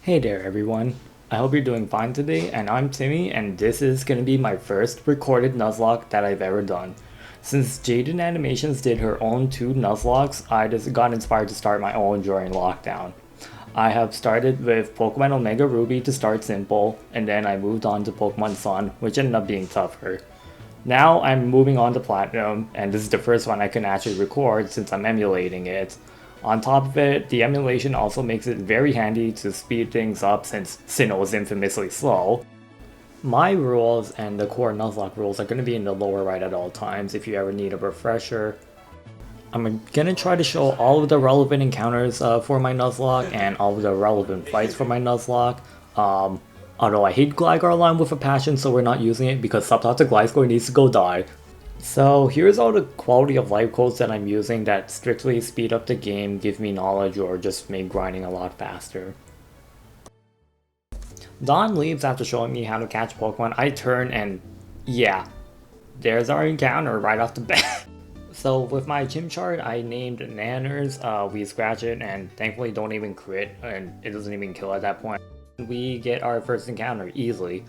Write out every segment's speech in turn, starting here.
Hey there everyone, I hope you're doing fine today, and I'm Timmy, and this is going to be my first recorded Nuzlocke that I've ever done. Since Jaden Animations did her own two Nuzlocks, I just got inspired to start my own during lockdown. I have started with Pokemon Omega Ruby to start simple, and then I moved on to Pokemon Sun, which ended up being tougher. Now I'm moving on to Platinum, and this is the first one I can actually record since I'm emulating it. On top of it, the emulation also makes it very handy to speed things up since Sinnoh is infamously slow. My rules and the core Nuzlocke rules are going to be in the lower right at all times if you ever need a refresher. I'm going to try to show all of the relevant encounters for my Nuzlocke and all of the relevant fights for my Nuzlocke. Although I hate Gligar Line with a passion, so we're not using it because Subtoxic Gliscor needs to go die. So here's all the quality of life codes that I'm using that strictly speed up the game, give me knowledge, or just make grinding a lot faster. Dawn leaves after showing me how to catch Pokemon. I turn and yeah, there's our encounter right off the bat. So with my gym chart, I named Nanners, we scratch it and thankfully don't even crit and it doesn't even kill at that point. We get our first encounter easily.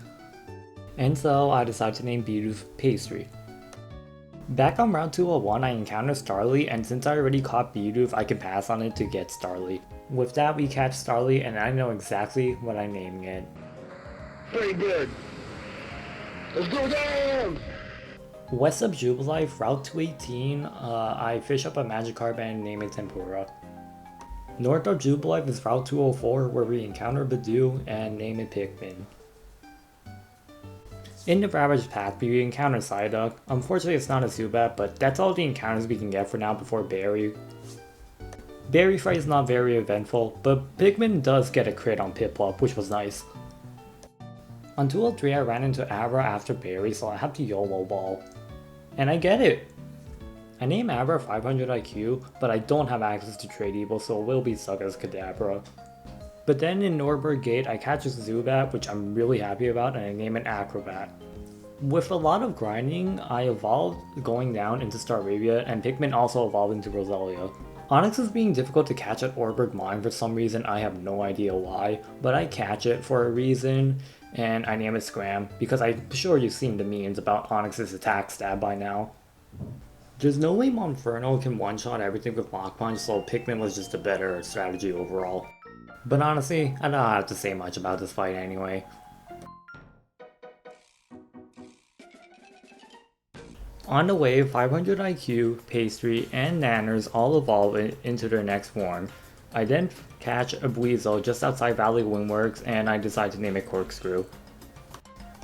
And so I decided to name Bidoof Pastry. Back on round 201, I encounter Starly, and since I already caught Bidoof, I can pass on it to get Starly. With that, we catch Starly, and I know exactly what I'm naming it. Pretty good. Let's go down! West of Jubilife, route 218, I fish up a Magikarp and name it Tempura. North of Jubilife is route 204, where we encounter Badoo and name it Pikmin. In the Ravage Path, we encounter Psyduck. Unfortunately, it's not a Zubat, but that's all the encounters we can get for now before Berry. Berry fight is not very eventful, but Pikmin does get a crit on Piplup, which was nice. On 203, I ran into Abra after Berry, so I have to YOLO Ball. And I get it! I name Abra 500 IQ, but I don't have access to Trade Evo, so it will be stuck as Kadabra. But then in Norberg Gate, I catch a Zubat, which I'm really happy about, and I name it Acrobat. With a lot of grinding, I evolved going down into Staravia, and Pikmin also evolved into Roselia. Onix is being difficult to catch at Orberg Mine for some reason, I have no idea why, but I catch it for a reason, and I name it Scram, because I'm sure you've seen the memes about Onix's attack stab by now. There's no way Monferno can one-shot everything with Mach Punch, so Pikmin was just a better strategy overall. But honestly, I don't have to say much about this fight anyway. On the way, 500 IQ, Pastry, and Nanners all evolve into their next form. I then catch a Weasel just outside Valley Wingworks and I decide to name it Corkscrew.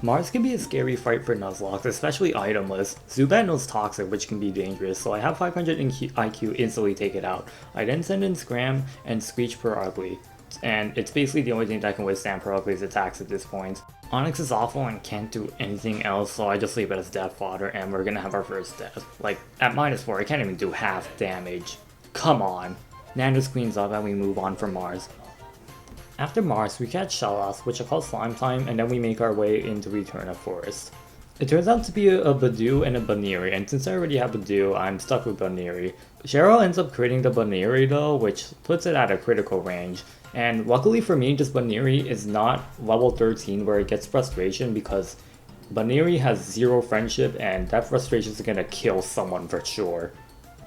Mars can be a scary fight for Nuzlocke, especially itemless. Zubat knows Toxic, which can be dangerous, so I have 500 IQ instantly take it out. I then send in Scram and Screech per Ugly, and it's basically the only thing that can withstand per Ugly's attacks at this point. Onix is awful and can't do anything else, so I just leave it as death fodder, and we're gonna have our first death. Like, at -4, I can't even do half damage. Come on! Nanners cleans up and we move on from Mars. After Mars, we catch Shellos, which I call Slime Time, and then we make our way into Eterna Forest. It turns out to be a Badoo and a Baniri, and since I already have Badoo, I'm stuck with Baniri. Cheryl ends up critting the Baniri though, which puts it at a critical range. And luckily for me, this Baniri is not level 13 where it gets frustration because Baniri has 0 friendship and that frustration is gonna kill someone for sure.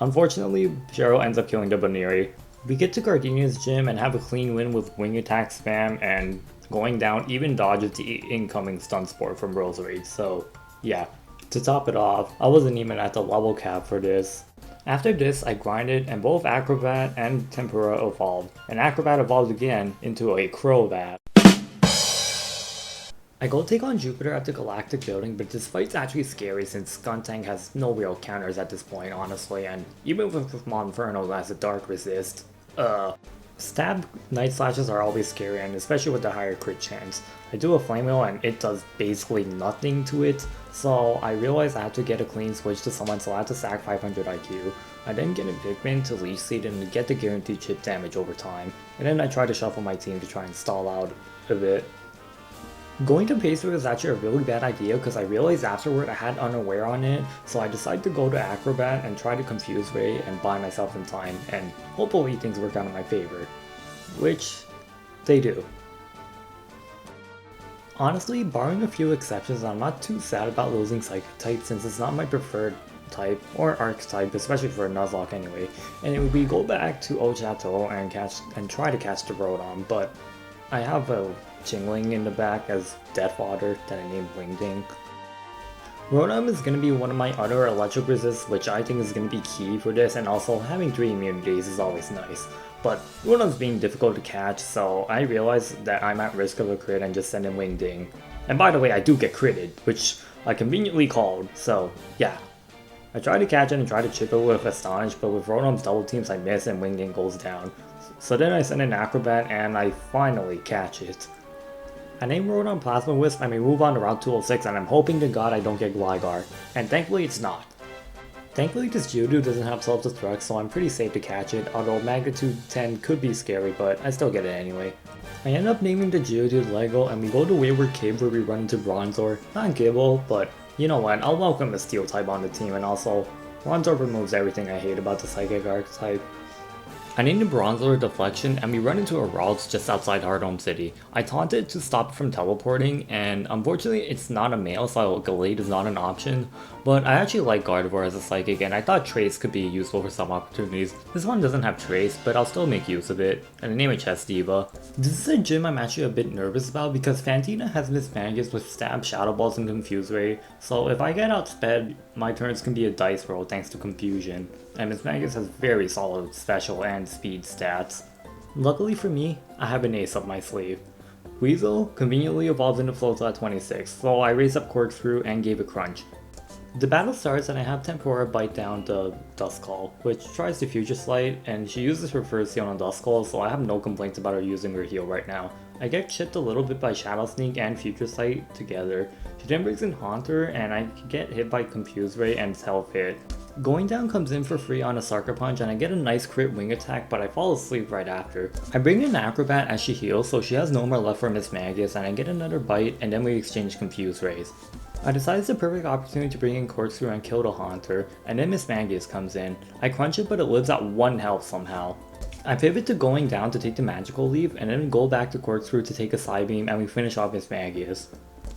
Unfortunately, Cheryl ends up killing the Baniri. We get to Gardenia's gym and have a clean win with wing attack spam and going down even dodges the incoming stun sport from Roserade, so yeah. To top it off, I wasn't even at the level cap for this. After this, I grinded and both Acrobat and Tempura evolved, and Acrobat evolved again into a Crobat. I go take on Jupiter at the Galactic Building, but this fight's actually scary since Skuntank has no real counters at this point, honestly, and even with Monferno has a Dark Resist. Stab Night Slashes are always scary, and especially with the higher crit chance. I do a Flame Wheel and it does basically nothing to it, so I realize I have to get a clean switch to someone, so I have to sack 500 IQ. I then get a Pikmin to Leech Seed and get the guaranteed chip damage over time, and then I try to shuffle my team to try and stall out a bit. Going to Pacer was actually a really bad idea because I realized afterward I had Unaware on it, so I decided to go to Acrobat and try to Confuse Ray and buy myself some time, and hopefully things work out in my favor. Which they do. Honestly, barring a few exceptions, I'm not too sad about losing Psychic type since it's not my preferred type or archetype, especially for a Nuzlocke anyway. And it would be go back to Old Chateau and try to catch the Rotom, but I have a Chingling in the back as death fodder that I named Wingding. Rotom is going to be one of my other electric resists, which I think is going to be key for this, and also having 3 immunities is always nice. But Rotom's being difficult to catch, so I realized that I'm at risk of a crit and just send in Wingding. And by the way, I do get critted, which I conveniently called, so yeah. I try to catch it and try to chip it with Astonish, but with Rotom's double teams I miss and Wingding goes down. So then I send in Acrobat and I finally catch it. I named Rotom Plasma Wisp and we move on to Route 206 and I'm hoping to god I don't get Gligar. And thankfully it's not. Thankfully this Geodude doesn't have self-destruct, so I'm pretty safe to catch it, although magnitude 10 could be scary, but I still get it anyway. I end up naming the Geodude Lego and we go to Wayward Cave where we run into Bronzor. Not Gibble, but you know what, I'll welcome the Steel type on the team, and also Bronzor removes everything I hate about the Psychic archetype. I named the Bronzor Deflection and we run into a Ralts just outside Hardhome City. I taunted it to stop it from teleporting, and unfortunately it's not a male, so Gallade is not an option. But I actually like Gardevoir as a Psychic and I thought Trace could be useful for some opportunities. This one doesn't have Trace, but I'll still make use of it. And I name it Chess Diva. This is a gym I'm actually a bit nervous about because Fantina has mismanages with Stab, Shadow Balls, and Confuse Ray. So if I get outsped, my turns can be a dice roll thanks to Confusion. And Miss Magus has very solid special and speed stats. Luckily for me, I have an ace up my sleeve. Weasel conveniently evolves into Floatzel at 26, so I raised up Corkscrew and gave it Crunch. The battle starts and I have Tempora bite down the Duskull, which tries to Future Slight, and she uses her first heal on Duskull, so I have no complaints about her using her heal right now. I get chipped a little bit by Shadow Sneak and Future Sight together. She then brings in Haunter and I get hit by Confuse Ray and Self Hit. Going down comes in for free on a Sucker Punch and I get a nice crit wing attack, but I fall asleep right after. I bring in Acrobat as she heals, so she has no more left for Miss Magus, and I get another bite and then we exchange Confuse Rays. I decide it's the perfect opportunity to bring in Corkscrew and kill the Haunter, and then Miss Magus comes in. I crunch it but it lives at 1 health somehow. I pivot to going down to take the Magical Leaf and then go back to Corkscrew to take a Psybeam and we finish off Miss Magus.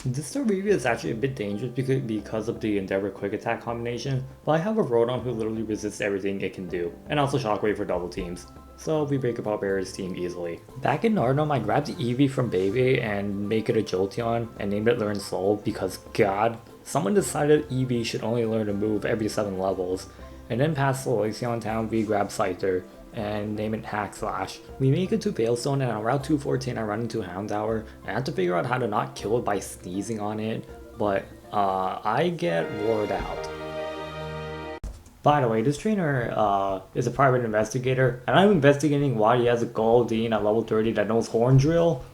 This Staravia is actually a bit dangerous because of the Endeavor Quick Attack combination, but I have a Rotom who literally resists everything it can do, and also Shockwave for double teams, so we break apart Barry's team easily. Back in Nardome, I grabbed Eevee from Baby and make it a Jolteon and named it Learn Soul because god, someone decided Eevee should only learn a move every 7 levels. And then past Elysion Town, we grab Scyther and name it Hack Slash. We make it to Veilstone and on Route 214 I run into Houndour and I have to figure out how to not kill it by sneezing on it, but I get ward out. By the way, this trainer is a private investigator and I'm investigating why he has a Goldeen at level 30 that knows Horn Drill.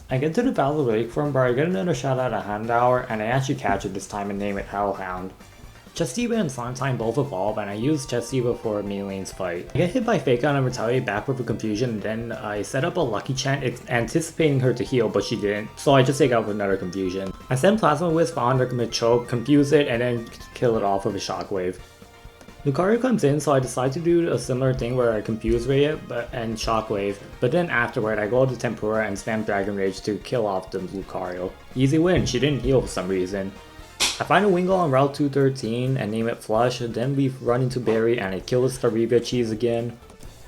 I get to the Battle Lake Farm where I get another shot at a Houndour and I actually catch it this time and name it Hellhound. Chestiva and Slimetime both evolve and I use Chestiva for Melene's fight. I get hit by Fake Out and retaliate back with a Confusion, and then I set up a Lucky Chant anticipating her to heal, but she didn't, so I just take out with another Confusion. I send Plasma Wisp on her Machoke, confuse it, and then kill it off with a Shockwave. Lucario comes in, so I decide to do a similar thing where I Confuse Ray it and Shockwave, but then afterward I go to Tempura and spam Dragon Rage to kill off the Lucario. Easy win, she didn't heal for some reason. I find a Wingull on Route 213 and name it Flush, then we run into Barry and I kill the Staravia cheese again.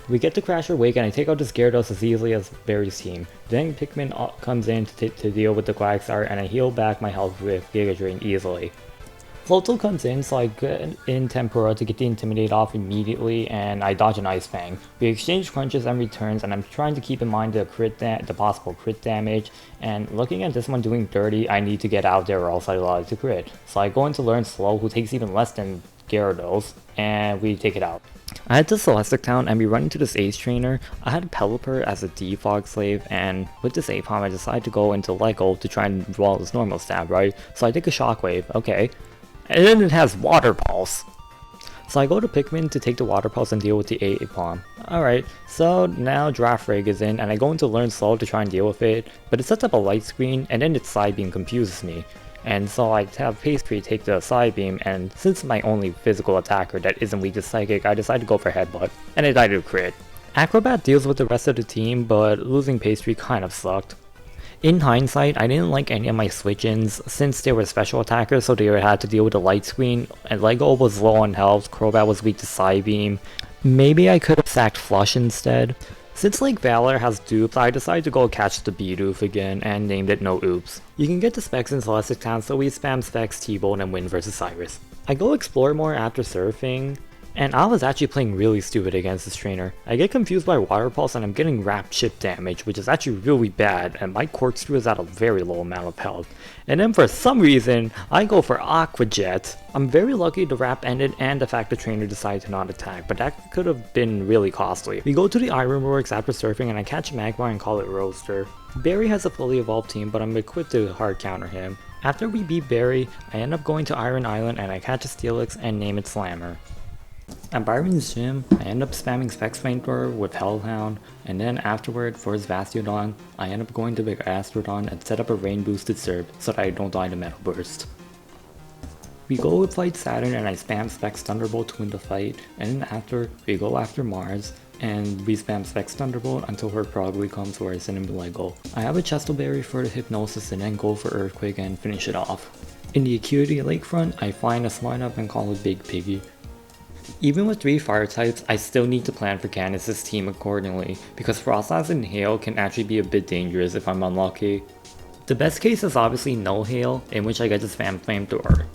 We get to Crasher Wake and I take out the Gyarados as easily as Barry's team. Then Pikmin comes in to deal with the Quagsire and I heal back my health with Giga Drain easily. Floatzel comes in, so I get in Tempura to get the Intimidate off immediately and I dodge an Ice Fang. We exchange crunches and returns and I'm trying to keep in mind the possible crit damage, and looking at this one doing 30, I need to get out there or else I allow it to crit. So I go into Learn Slow, who takes even less than Gyarados, and we take it out. I head to Celestic Town and we run into this Ace Trainer. I had Pelipper as a Defog slave, and with this Apom I decide to go into Lego to try and roll this normal stab, right? So I take a Shockwave, okay. And then it has Water Pulse. So I go to Pikmin to take the Water Pulse and deal with the Apom. Alright, so now Draft Rig is in and I go into Learn Slow to try and deal with it, but it sets up a light screen and then its Psybeam confuses me. And so I have Pastry take the Psybeam, and since it's my only physical attacker that isn't weak to Psychic, I decide to go for Headbutt, and it died to crit. Acrobat deals with the rest of the team, but losing Pastry kind of sucked. In hindsight, I didn't like any of my switch-ins since they were special attackers, so they had to deal with the light screen, and Lego was low on health, Crobat was weak to Psybeam. Maybe I could have sacked Flush instead. Since Lake Valor has dupes, I decided to go catch the Bidoof again and named it No Oops. You can get the specs in Celestic Town, so we spam specs T-Bone and win versus Cyrus. I go explore more after surfing, and I was actually playing really stupid against this trainer. I get confused by Water Pulse and I'm getting wrap chip damage, which is actually really bad, and my Corkscrew is at a very low amount of health. And then for some reason, I go for Aqua Jet. I'm very lucky the wrap ended and the fact the trainer decided to not attack, but that could have been really costly. We go to the Ironworks after surfing and I catch Magmar and call it Roaster. Barry has a fully evolved team, but I'm equipped to hard counter him. After we beat Barry, I end up going to Iron Island and I catch a Steelix and name it Slammer. At Byron's gym, I end up spamming Specs Flamethrower with Hellhound, and then afterward, for his Bastiodon, I end up going to Big Astrodon and set up a rain boosted Surf so that I don't die to Metal Burst. We go with Fight Saturn and I spam Specs Thunderbolt to win the fight, and then after, we go after Mars, and we spam Specs Thunderbolt until her Probably comes where I send him Lego. I have a Chestoberry for the Hypnosis and then go for Earthquake and finish it off. In the Acuity Lakefront, I find a Smite-Up and call it Big Piggy. Even with 3 fire types, I still need to plan for Candace's team accordingly, because Frostlass and Hail can actually be a bit dangerous if I'm unlucky. The best case is obviously no Hail, in which I get to spam Flamethrower.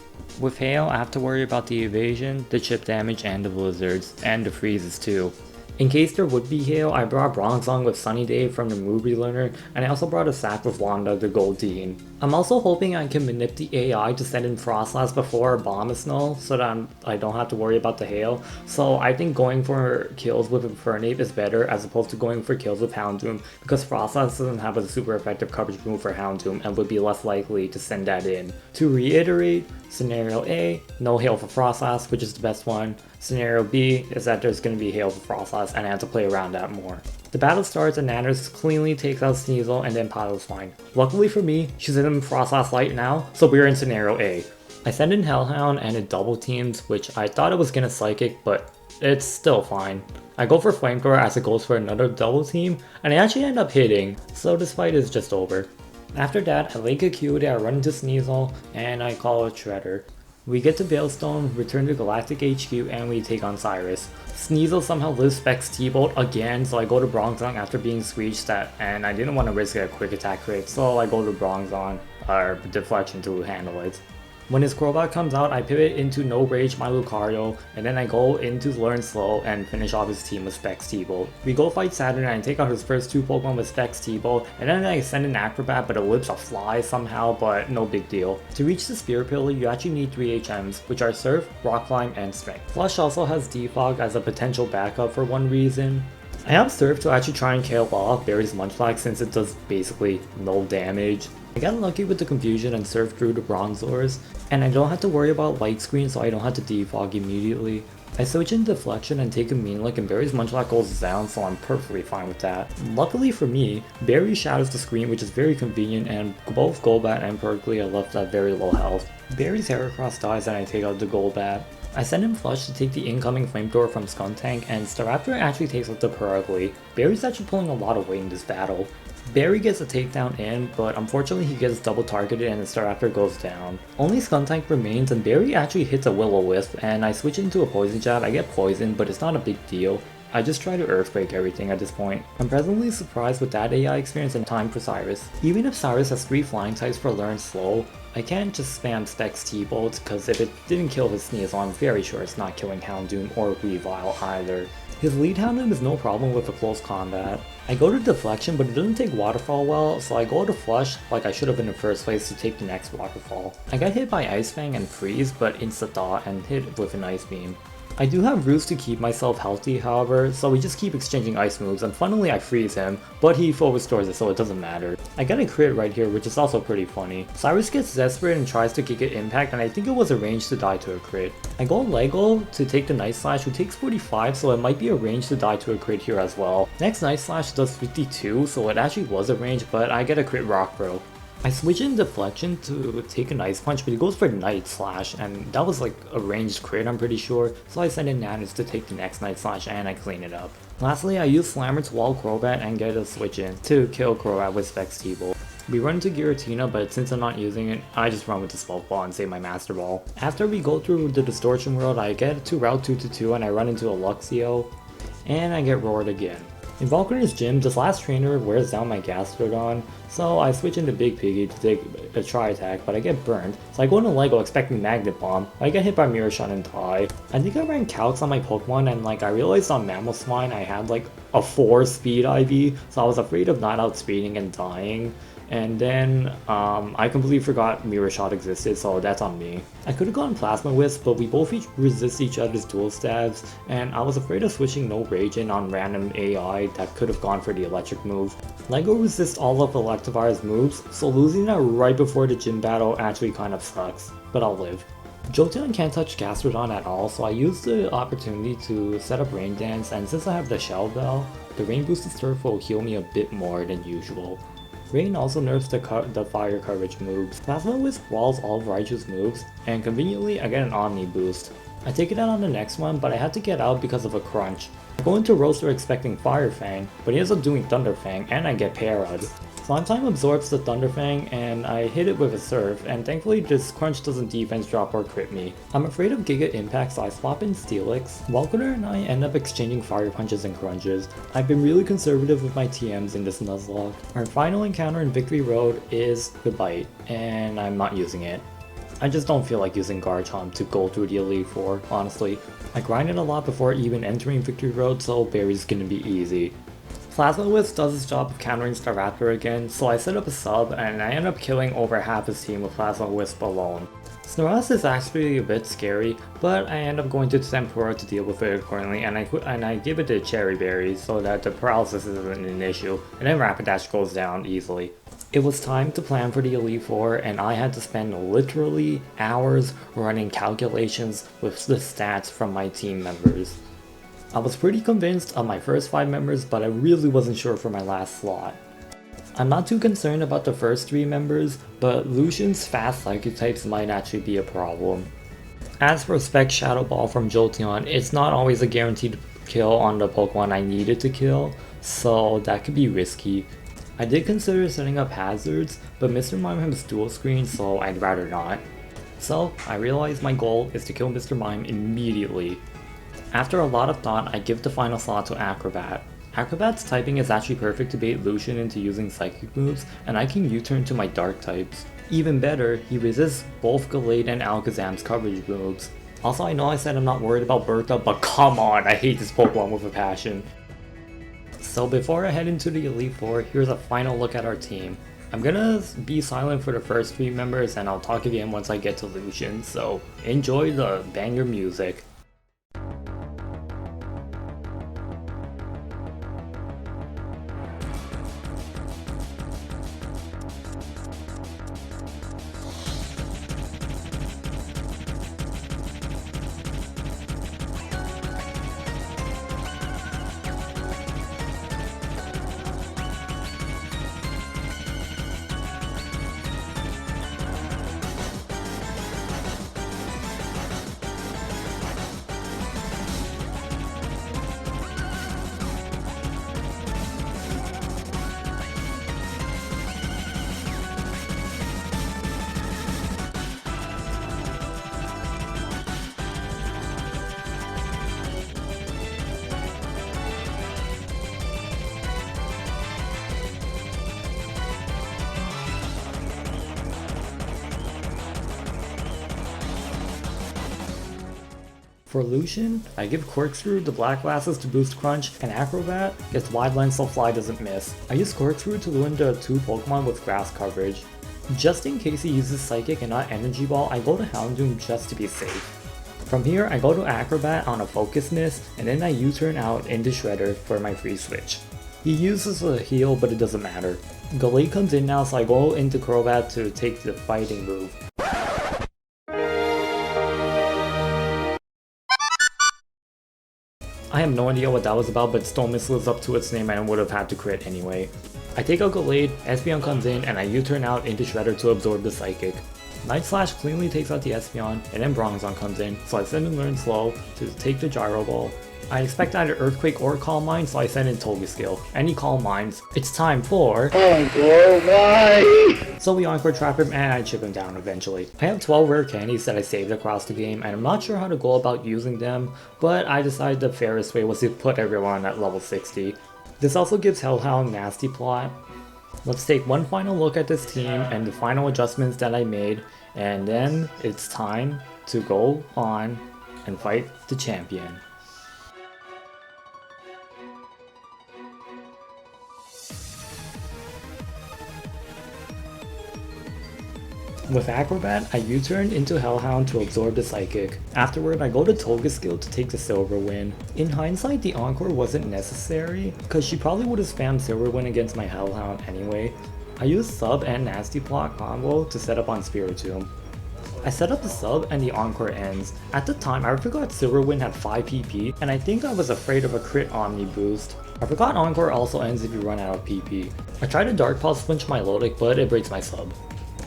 With Hail, I have to worry about the evasion, the chip damage, and the blizzards, and the freezes too. In case there would be Hail, I brought Bronzong with Sunny Day from the Movie Learner, and I also brought a sack with Wanda the Goldeen. I'm also hoping I can manipulate the AI to send in Frostlass before Abomasnow, so that I don't have to worry about the Hail. So I think going for kills with Infernape is better as opposed to going for kills with Houndoom, because Frostlass doesn't have a super effective coverage move for Houndoom and would be less likely to send that in. To reiterate, Scenario A, no Hail for Frostlass, which is the best one. Scenario B is that there's going to be Hail for Frostlass and I have to play around that more. The battle starts and Nanners cleanly takes out Sneasel and then Paddle's fine. Luckily for me, she's in Frostlass Light now, so we're in Scenario A. I send in Hellhound and it double teams, which I thought it was gonna Psychic, but it's still fine. I go for Flamethrower as it goes for another double team, and I actually end up hitting, so this fight is just over. After that, at Lake Acuity, I run into Sneasel and I call it Shredder. We get to Veilstone, return to Galactic HQ, and we take on Cyrus. Sneasel somehow lives Specs T-Bolt again, so I go to Bronzong after being Screeched at, and I didn't want to risk a quick attack crit, so I go to Bronzong, or Deflection to handle it. When his Crobat comes out, I pivot into No Rage my Lucario, and then I go into Learn Slow and finish off his team with Specs T-Bolt. We go fight Saturn and I take out his first 2 Pokemon with Specs T-Bolt, and then I send an Acrobat but it whips a Fly somehow, but no big deal. To reach the Spirit Pillar, you actually need 3 HMs, which are Surf, Rock Climb, and Strength. Flush also has Defog as a potential backup for one reason. I have Surf to actually try and kill off Barry's Munchlax since it does basically no damage. I got lucky with the confusion and surfed through the Bronzors, and I don't have to worry about light screen so I don't have to defog immediately. I switch in Deflection and take a Meanlick and Barry's Munchlax goes down, so I'm perfectly fine with that. Luckily for me, Barry shadows the screen, which is very convenient, and both Golbat and Perkly are left at very low health. Barry's Heracross dies and I take out the Golbat. I send him Flush to take the incoming Flamethrower from Skuntank, and Staraptor actually takes out the Perkly. Barry's actually pulling a lot of weight in this battle. Barry gets a takedown in, but unfortunately he gets double targeted and the Staraptor goes down. Only Skuntank remains and Barry actually hits a Will-O-Wisp, and I switch into a Poison Jab. I get poisoned, but it's not a big deal. I just try to Earthquake everything at this point. I'm presently surprised with that AI experience and time for Cyrus. Even if Cyrus has 3 flying types for Learn Slow, I can't just spam Specs T-Bolt, because if it didn't kill his Sneasel, I'm very sure it's not killing Houndoom or Weavile either. His lead Houndoom is no problem with a close combat. I go to Deflection, but it doesn't take Waterfall well, so I go to Flush like I should have in the first place to take the next Waterfall. I got hit by Ice Fang and Freeze, but Insta-Thaw and hit with an Ice Beam. I do have roots to keep myself healthy, however, so we just keep exchanging ice moves, and funnily I freeze him, but he full restores it, so it doesn't matter. I got a crit right here, which is also pretty funny. Cyrus gets desperate and tries to kick it Impact, and I think it was arranged to die to a crit. I go Lego to take the Night Slash, who takes 45, so it might be arranged to die to a crit here as well. Next Night Slash does 52, so it actually was arranged, but I get a crit Rock Bro. I switch in Deflection to take an Ice Punch, but he goes for Night Slash, and that was like a ranged crit, I'm pretty sure, so I send in Nanners to take the next Night Slash and I clean it up. Lastly, I use Slammer to wall Crobat and get a switch in to kill Crobat with Specs T-Bolt. We run into Giratina, but since I'm not using it, I just run with the Smoke Ball and save my Master Ball. After we go through the Distortion World, I get to Route 222 and I run into a Luxio, and I get roared again. In Valkyrie's gym, this last trainer wears down my Bastiodon, so I switch into Big Piggy to take a Tri-Attack, but I get burned. So I go into Lego expecting Magnet Bomb, but I get hit by Mirror Shot and die. I think I ran Calcs on my Pokemon, and I realized on Mamoswine I had a 4 speed IV, so I was afraid of not outspeeding and dying. And then I completely forgot Mirror Shot existed, so that's on me. I could have gone Plasma Wisp, but we both resist each other's dual stabs, and I was afraid of switching No Rage in on random AI that could have gone for the electric move. Lego resists all of Electivire's moves, so losing that right before the gym battle actually kind of sucks, but I'll live. Jolteon can't touch Gastrodon at all, so I used the opportunity to set up Rain Dance, and since I have the Shell Bell, the Rain Boosted Surf will heal me a bit more than usual. Rain also nerfs the fire coverage moves. Plasma Wisp walls all of Raichu's moves, and conveniently I get an Omni boost. I take it out on the next one, but I had to get out because of a crunch. I go into Roaster expecting Fire Fang, but he ends up doing Thunder Fang, and I get parried. Slime Time absorbs the Thunder Fang, and I hit it with a Surf, and thankfully this crunch doesn't defense drop or crit me. I'm afraid of Giga Impact, so I swap in Steelix. Valkyrie and I end up exchanging Fire Punches and Crunches. I've been really conservative with my TMs in this Nuzlocke. Our final encounter in Victory Road is the Bite, and I'm not using it. I just don't feel like using Garchomp to go through the Elite Four, honestly. I grinded a lot before even entering Victory Road, so Berry's gonna be easy. Plasma Wisp does its job of countering Staraptor again, so I set up a sub and I end up killing over half his team with Plasma Wisp alone. Snoras is actually a bit scary, but I end up going to Tempura to deal with it accordingly, and I give it to Cherry Berry so that the paralysis isn't an issue, and then Rapidash goes down easily. It was time to plan for the Elite Four, and I had to spend literally hours running calculations with the stats from my team members. I was pretty convinced of my first 5 members, but I really wasn't sure for my last slot. I'm not too concerned about the first 3 members, but Lucian's fast psychic types might actually be a problem. As for Spec Shadow Ball from Jolteon, it's not always a guaranteed kill on the Pokemon I needed to kill, so that could be risky. I did consider setting up hazards, but Mr. Mime has dual screen, so I'd rather not. So I realized my goal is to kill Mr. Mime immediately. After a lot of thought, I give the final slot to Acrobat. Acrobat's typing is actually perfect to bait Lucian into using psychic moves, and I can U-turn to my dark types. Even better, he resists both Gallade and Alakazam's coverage moves. Also, I know I said I'm not worried about Bertha, but come on, I hate this Pokemon with a passion. So before I head into the Elite Four, here's a final look at our team. I'm gonna be silent for the first 3 members, and I'll talk again once I get to Lucian, so enjoy the banger music. For Lucian, I give Corkscrew the black glasses to boost Crunch, and Acrobat gets Wide Line so Fly doesn't miss. I use Corkscrew to lure into 2 Pokemon with grass coverage. Just in case he uses Psychic and not Energy Ball, I go to Houndoom just to be safe. From here, I go to Acrobat on a Focus Mist, and then I U-turn out into Shredder for my free switch. He uses a heal, but it doesn't matter. Gallade comes in now, so I go into Crobat to take the fighting move. I have no idea what that was about, but Stone Missile lives up to its name and would have had to crit anyway. I take out Gallade, Espeon comes in, and I U-turn out into Shredder to absorb the Psychic. Night Slash cleanly takes out the Espeon, and then Bronzong comes in, so I send in Learn Slow to take the Gyro Ball. I expect either Earthquake or Calm Mind, so I send in Togeskill. Any Calm Minds. It's time for... Oh, my! So we encore trap him and I chip him down eventually. I have 12 rare candies that I saved across the game and I'm not sure how to go about using them, but I decided the fairest way was to put everyone at level 60. This also gives Hellhound nasty plot. Let's take one final look at this team and the final adjustments that I made, and then it's time to go on and fight the champion. With Acrobat, I U-turn into Hellhound to absorb the Psychic. Afterward, I go to Toga skill to take the Silver Win. In hindsight, the Encore wasn't necessary, cause she probably would have spammed Silver Win against my Hellhound anyway. I used Sub and Nasty Plot combo to set up on Spiritomb. I set up the sub and the encore ends. At the time, I forgot Silver Win had 5 PP, and I think I was afraid of a crit Omni boost. I forgot encore also ends if you run out of PP. I tried to Dark Pulse flinch my Lodic, but it breaks my sub.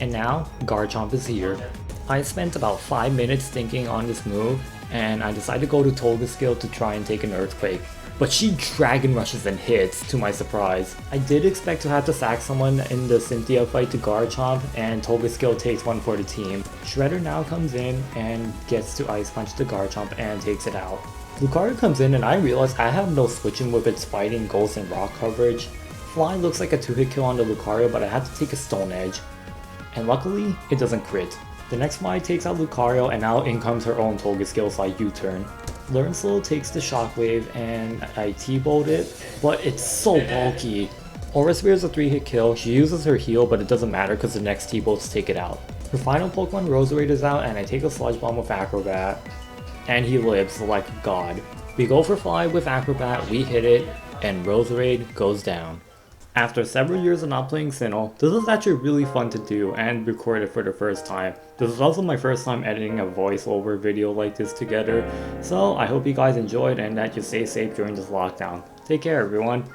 And now, Garchomp is here. I spent about 5 minutes thinking on this move, and I decided to go to Toga skill to try and take an Earthquake. But she Dragon Rushes and hits, to my surprise. I did expect to have to sack someone in the Cynthia fight to Garchomp, and Toga skill takes one for the team. Shredder now comes in and gets to Ice Punch the Garchomp and takes it out. Lucario comes in and I realize I have no switching with its fighting, ghost, and rock coverage. Fly looks like a 2-hit kill on the Lucario, but I had to take a Stone Edge. And luckily, it doesn't crit. The next Fly takes out Lucario and now in comes her own Toga skill, so I U-turn. Learn Slow takes the Shockwave and I T-bolt it, but it's so bulky. Aura Sphere is a 3-hit kill, she uses her heal but it doesn't matter because the next T-bolts take it out. Her final Pokemon Roserade is out and I take a Sludge Bomb with Acrobat. And he lives like a god. We go for Fly with Acrobat, we hit it, and Roserade goes down. After several years of not playing Sinnoh, this is actually really fun to do and record it for the first time. This is also my first time editing a voiceover video like this together, so I hope you guys enjoyed and that you stay safe during this lockdown. Take care everyone.